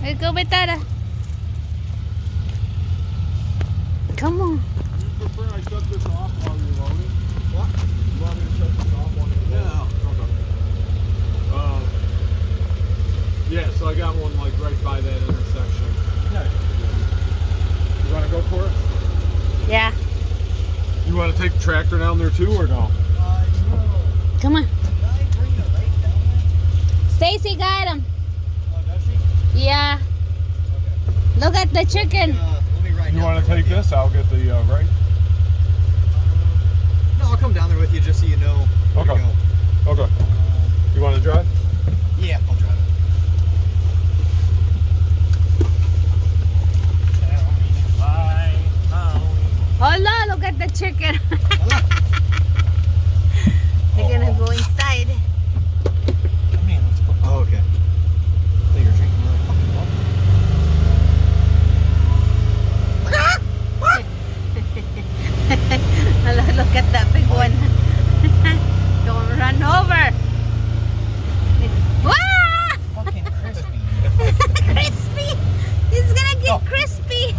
Let's go, Betara. Come on. You prefer I shut this off while you're loading? What? You want me to shut this off while you're loading? Yeah. Okay. Yeah, so I got one like right by that intersection. Yeah. You want to go for it? Yeah. You want to take the tractor down there too, or no? No. Come on. Did I bring the rake down there? Stacy got him. Oh, does she? Yeah. Okay. Look at the chicken. Let me ride You down want to there take with you. this? I'll get the right. No, I'll come down there with you just so you know where to Okay. go. Okay. You want to drive? Yeah, I'll drive it. Hola, look at the chicken. We're gonna go inside. Man, let's put. Oh, okay. I thought you were drinking really fucking Hello, look at that big one. Don't run over. Wah! fucking crispy. Crispy. It's gonna get Oh. crispy.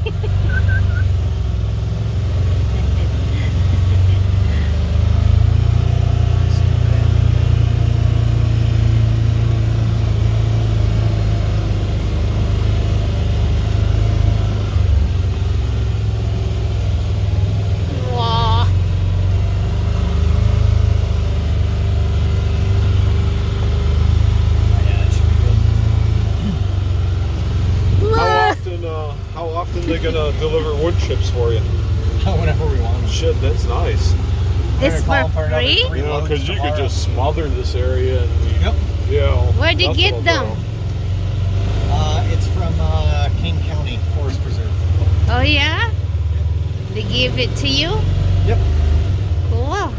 Wow. Yeah, that should be How often they gonna deliver wood chips for you? good. Whenever we want them. Shit, that's nice. This for free? You know, because you could just smother this area and Yep. you know. Where'd you that's get what them? I'll do. It's from King County Forest Preserve. Oh yeah? They give it to you? Yep. Cool.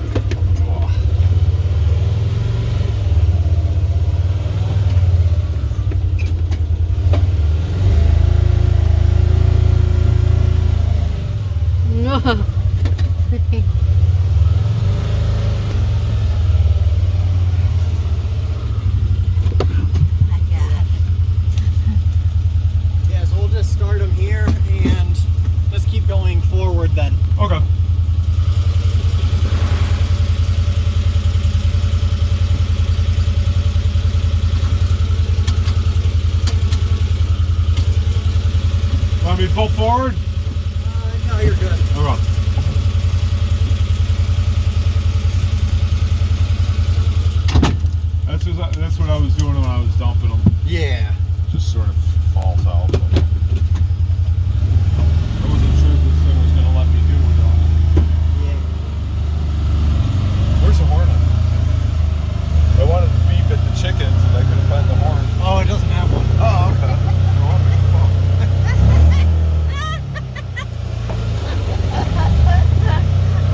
Yeah, so we'll just start them here and let's keep going forward then. Okay. Want me to pull forward? No, you're good. Okay. That's what I was doing when I was dumping them. Yeah. Just sort of falls out. But I wasn't sure if this thing was going to let me do it or not. Yeah. Where's the horn on it? I wanted to beep at the chickens and I couldn't find the horn. Oh, it doesn't have one. Oh, okay.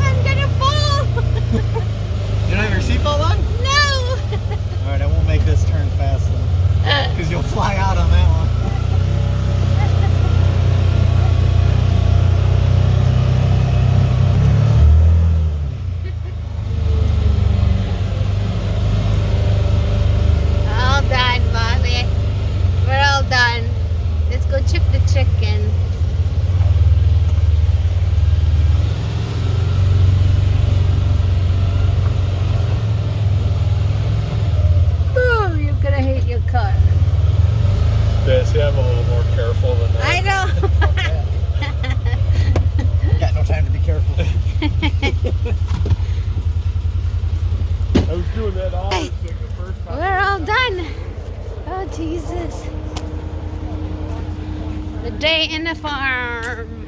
I'm gonna fall. You don't have your seatbelt on? No. Alright, I won't make this turn fast then. Because you'll fly out on that one. All done, Bobby. We're all done. Let's go chip the chicken. Oh, you're gonna hate your car. Yeah, see, I'm a little more careful than that. I know. Got no time to be careful. I was doing that honors thing the first time. We're all done. Oh, Jesus. The day in the farm.